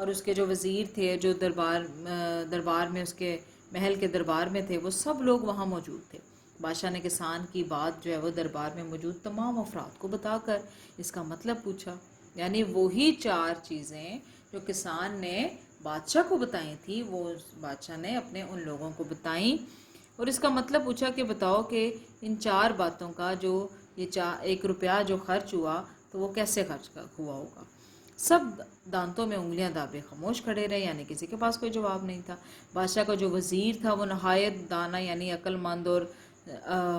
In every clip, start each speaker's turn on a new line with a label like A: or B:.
A: اور اس کے جو وزیر تھے، جو دربار میں، اس کے محل کے دربار میں تھے، وہ سب لوگ وہاں موجود تھے۔ بادشاہ نے کسان کی بات جو ہے وہ دربار میں موجود تمام افراد کو بتا کر اس کا مطلب پوچھا، یعنی وہی 4 چیزیں جو کسان نے بادشاہ کو بتائی تھی، وہ بادشاہ نے اپنے ان لوگوں کو بتائیں اور اس کا مطلب پوچھا کہ بتاؤ کہ ان 4 باتوں کا جو یہ 1 روپیہ جو خرچ ہوا تو وہ کیسے خرچ ہوا ہوگا۔ سب دانتوں میں انگلیاں دابے خاموش کھڑے رہے، یعنی کسی کے پاس کوئی جواب نہیں تھا۔ بادشاہ کا جو وزیر تھا وہ نہایت دانا یعنی عقل مند اور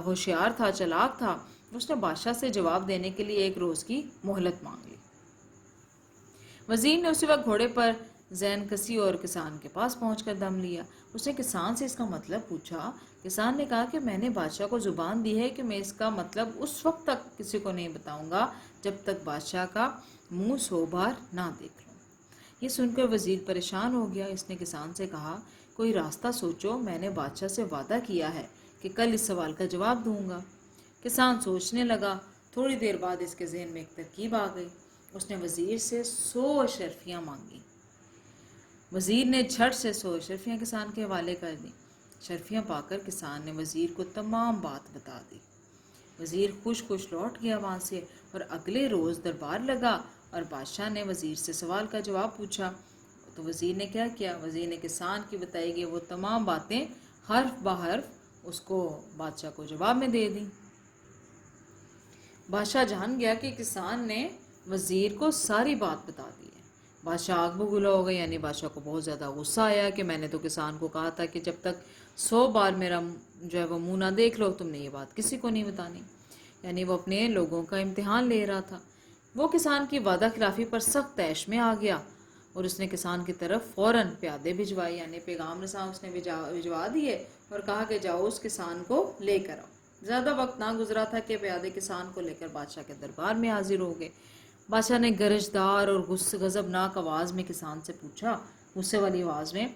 A: ہوشیار تھا، چلاک تھا۔ اس نے بادشاہ سے جواب دینے کے لیے 1 روز کی مہلت مانگ لی۔ وزیر نے اسی وقت گھوڑے پر زین کسی اور کسان کے پاس پہنچ کر دم لیا۔ اس نے کسان سے اس کا مطلب پوچھا۔ کسان نے کہا کہ میں نے بادشاہ کو زبان دی ہے کہ میں اس کا مطلب اس وقت تک کسی کو نہیں بتاؤں گا جب تک بادشاہ کا منہ 100 بار نہ دیکھ لوں۔ یہ سن کر وزیر پریشان ہو گیا۔ اس نے کسان سے کہا، کوئی راستہ سوچو، میں نے بادشاہ سے وعدہ کیا ہے کہ کل اس سوال کا جواب دوں گا۔ کسان سوچنے لگا۔ تھوڑی دیر بعد اس کے ذہن میں ایک ترکیب آ گئی۔ اس نے وزیر سے 100 اشرفیاں مانگی۔ وزیر نے جھٹ سے 100 اشرفیاں کسان کے حوالے کر دیں۔ اشرفیاں پا کر کسان نے وزیر کو تمام بات بتا دی۔ وزیر خوش لوٹ گیا وہاں سے اور اگلے روز دربار لگا اور بادشاہ نے وزیر سے سوال کا جواب پوچھا۔ تو وزیر نے کیا کیا؟ وزیر نے کسان کی بتائی گئی وہ تمام باتیں حرف بحرف اس کو بادشاہ کو جواب میں دے دیں۔ بادشاہ جان گیا کہ کسان نے وزیر کو ساری بات بتا دی ہے۔ بادشاہ آگ بگولا ہو گیا، یعنی بادشاہ کو بہت زیادہ غصہ آیا کہ میں نے تو کسان کو کہا تھا کہ جب تک 100 بار میرا جو ہے وہ منہ نہ دیکھ لو تم نے یہ بات کسی کو نہیں بتانی، یعنی وہ اپنے لوگوں کا امتحان لے رہا تھا۔ وہ کسان کی وعدہ خلافی پر سخت طیش میں آ گیا اور اس نے کسان کی طرف فوراً پیادے بھجوائے، یعنی پیغام رساں اس نے بھجوا دیے اور کہا کہ جاؤ اس کسان کو لے کر آؤ۔ زیادہ وقت نہ گزرا تھا کہ پیادے کسان کو لے کر بادشاہ کے دربار میں حاضر ہو گئے۔ بادشاہ نے گرجدار اور غضبناک آواز میں کسان سے پوچھا، غصے والی آواز میں،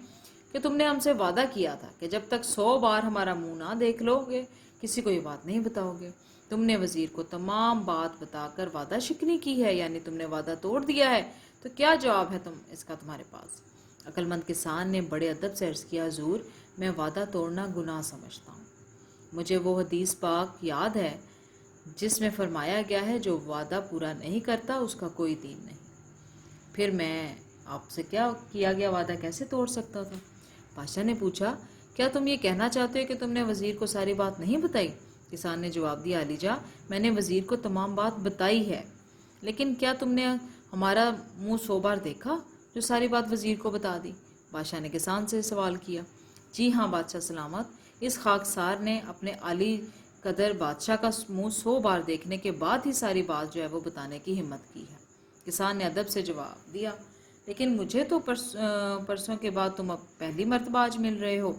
A: کہ تم نے ہم سے وعدہ کیا تھا کہ جب تک 100 بار ہمارا منہ نہ دیکھ لو گے کسی کو یہ بات نہیں بتاؤ گے۔ تم نے وزیر کو تمام بات بتا کر وعدہ شکنی کی ہے، یعنی تم نے وعدہ توڑ دیا ہے، تو کیا جواب ہے اس کا تمہارے پاس؟ عقل مند کسان نے بڑے ادب سے عرض کیا، حضور میں وعدہ توڑنا گناہ سمجھتا ہوں۔ مجھے وہ حدیث پاک یاد ہے جس میں فرمایا گیا ہے جو وعدہ پورا نہیں کرتا اس کا کوئی دین نہیں۔ پھر میں آپ سے کیا گیا وعدہ کیسے توڑ سکتا تھا؟ بادشاہ نے پوچھا، کیا تم یہ کہنا چاہتے ہو کہ تم نے وزیر کو ساری بات نہیں بتائی؟ کسان نے جواب دیا، عالیجا میں نے وزیر کو تمام بات بتائی ہے، لیکن کیا تم نے ہمارا منہ 100 بار دیکھا جو ساری بات وزیر کو بتا دی؟ بادشاہ نے کسان سے سوال کیا۔ جی ہاں بادشاہ سلامت، اس خاکسار نے اپنے عالی قدر بادشاہ کا منہ 100 بار دیکھنے کے بعد ہی ساری بات جو ہے وہ بتانے کی ہمت کی ہے۔ کسان نے ادب سے جواب دیا، لیکن مجھے تو پرسوں کے بعد تم اب پہلی مرتبہ آج مل رہے ہو،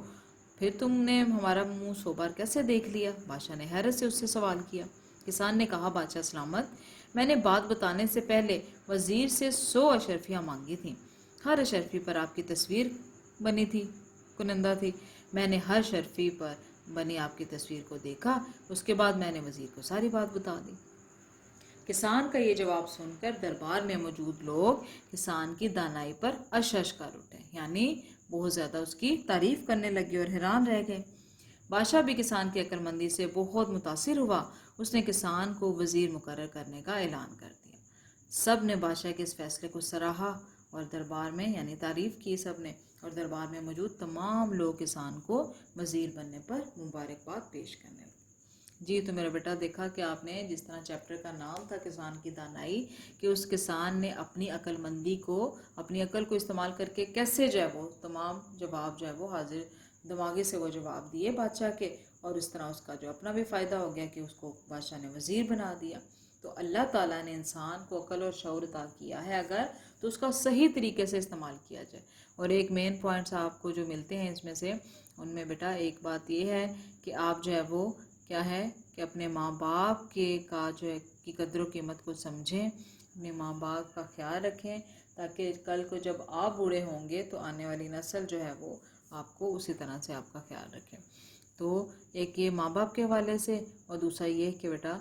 A: پھر تم نے ہمارا منہ 100 بار کیسے دیکھ لیا؟ بادشاہ نے حیرت سے اس سے سوال کیا۔ کسان نے کہا، بادشاہ سلامت میں نے بات بتانے سے پہلے وزیر سے 100 اشرفیاں مانگی تھیں، ہر اشرفی پر آپ کی تصویر بنی تھی کنندہ تھی۔ میں نے ہر شرفی پر بنی آپ کی تصویر کو دیکھا، اس کے بعد میں نے وزیر کو ساری بات بتا دی۔ کسان کا یہ جواب سن کر دربار میں موجود لوگ کسان کی دانائی پر اش کر اٹھے، یعنی بہت زیادہ اس کی تعریف کرنے لگے اور حیران رہ گئے۔ بادشاہ بھی کسان کی عقل مندی سے بہت متاثر ہوا۔ اس نے کسان کو وزیر مقرر کرنے کا اعلان کر دیا۔ سب نے بادشاہ کے اس فیصلے کو سراہا اور دربار میں یعنی تعریف کی سب نے، اور دربار میں موجود تمام لوگ کسان کو وزیر بننے پر مبارکباد پیش کرنے لگے۔ جی تو میرا بیٹا دیکھا کہ آپ نے جس طرح چیپٹر کا نام تھا کسان کی دانائی، کہ اس کسان نے اپنی عقل مندی کو، اپنی عقل کو استعمال کر کے کیسے جو ہے وہ تمام جواب جو ہے وہ حاضر دماغی سے وہ جواب دیے بادشاہ کے، اور اس طرح اس کا جو اپنا بھی فائدہ ہو گیا کہ اس کو بادشاہ نے وزیر بنا دیا۔ تو اللہ تعالیٰ نے انسان کو عقل اور شعور عطا کیا ہے اگر تو اس کا صحیح طریقے سے استعمال کیا جائے۔ اور ایک مین پوائنٹس آپ کو جو ملتے ہیں اس میں سے، ان میں بیٹا ایک بات یہ ہے کہ آپ جو ہے وہ کیا ہے کہ اپنے ماں باپ کی قدر و قیمت کو سمجھیں، اپنے ماں باپ کا خیال رکھیں، تاکہ کل کو جب آپ بوڑھے ہوں گے تو آنے والی نسل جو ہے وہ آپ کو اسی طرح سے آپ کا خیال رکھیں۔ تو ایک یہ ماں باپ کے حوالے سے، اور دوسرا یہ کہ بیٹا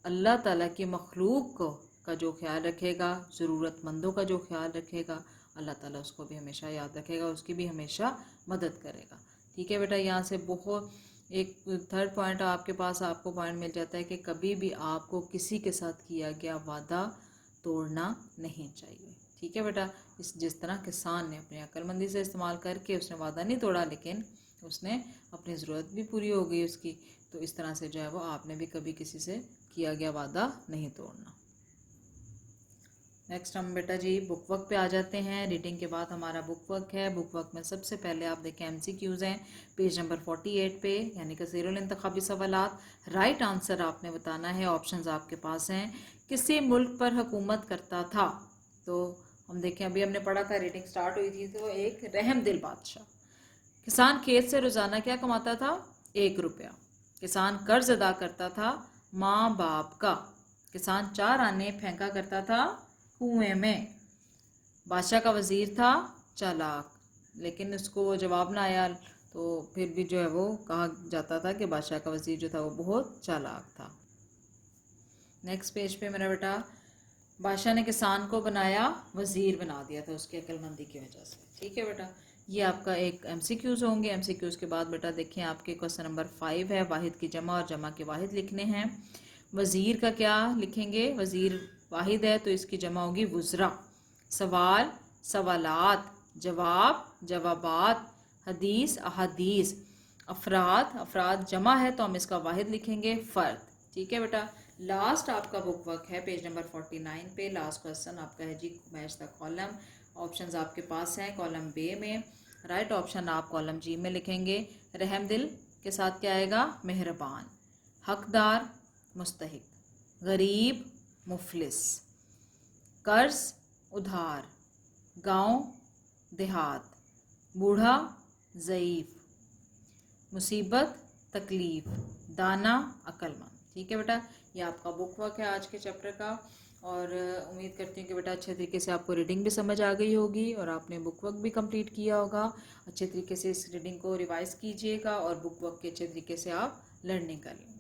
A: اللہ تعالیٰ کی مخلوق کا جو خیال رکھے گا، ضرورت مندوں کا جو خیال رکھے گا، اللہ تعالیٰ اس کو بھی ہمیشہ یاد رکھے گا، اس کی بھی ہمیشہ مدد کرے گا. ٹھیک ہے بیٹا. یہاں سے بہت ایک تھرڈ پوائنٹ آپ کے پاس آپ کو پوائنٹ مل جاتا ہے کہ کبھی بھی آپ کو کسی کے ساتھ کیا گیا وعدہ توڑنا نہیں چاہیے. ٹھیک ہے بیٹا. جس طرح کسان نے اپنی عقل مندی سے استعمال کر کے اس نے وعدہ نہیں توڑا، لیکن اس نے اپنی ضرورت بھی پوری ہو گئی اس کی، تو اس طرح سے جو ہے وہ آپ نے بھی کبھی کسی سے کیا گیا وعدہ نہیں توڑنا. نیکسٹ ہم بیٹا جی بک ورک پہ آ جاتے ہیں. ریڈنگ کے بعد ہمارا بک ورک ہے. بک ورک میں سب سے پہلے آپ دیکھیں ایم سی کیوز ہیں پیج نمبر 48 پہ، یعنی کہ زیر الانتخابی سوالات. رائٹ آنسر آپ نے بتانا ہے. آپشنز آپ کے پاس ہیں. کسی ملک پر حکومت کرتا تھا؟ تو ہم دیکھیں ابھی ہم نے پڑھا تھا، ریڈنگ سٹارٹ ہوئی تھی، تو ایک رحم دل بادشاہ. کسان کھیت سے روزانہ کیا کماتا تھا؟ 1 روپیہ. کسان قرض ادا کرتا تھا ماں باپ کا. کسان 4 آنے پھینکا کرتا تھا کنویں میں. بادشاہ کا وزیر تھا چالاک، لیکن اس کو جواب نہ آیا، تو پھر بھی جو ہے وہ کہا جاتا تھا کہ بادشاہ کا وزیر جو تھا وہ بہت چالاک تھا. نیکسٹ پیج پہ میرا بیٹا، بادشاہ نے کسان کو بنایا وزیر بنا دیا تھا اس کی عقل مندی کی وجہ سے. ٹھیک ہے بیٹا. یہ آپ کا ایک ایم سی کیوز ہوں گے. ایم سی کیوز کے بعد بیٹا دیکھیں آپ کے کوسچن نمبر 5 ہے. واحد کی جمع اور جمع کے واحد لکھنے ہیں. وزیر کا کیا لکھیں گے؟ وزیر واحد ہے تو اس کی جمع ہوگی وزراء. سوال سوالات، جواب جوابات، حدیث احادیث. افراد افراد جمع ہے تو ہم اس کا واحد لکھیں گے فرد. ٹھیک ہے بیٹا. لاسٹ آپ کا بک ورک ہے پیج نمبر 49 پہ. لاسٹ کوسچن آپ کا ہے جی میچ دا کالم. آپشنز آپ کے پاس ہیں کالم بے میں. رائٹ آپشن آپ کالم جی میں لکھیں گے. رحم دل کے ساتھ کیا آئے گا؟ مہربان. حقدار مستحق. غریب مفلس. قرض ادھار. گاؤں دیہات. بوڑھا ضعیف. مصیبت تکلیف. دانا عقل مند. ٹھیک ہے بیٹا. یہ آپ کا بک ورک ہے آج کے چیپٹر کا، اور امید کرتی ہوں کہ بیٹا اچھے طریقے سے آپ کو ریڈنگ بھی سمجھ آ گئی ہوگی اور آپ نے بک ورک بھی کمپلیٹ کیا ہوگا. اچھے طریقے سے اس ریڈنگ کو ریوائز کیجیے گا اور بک ورک کے اچھے طریقے سے آپ لرننگ کر لیں.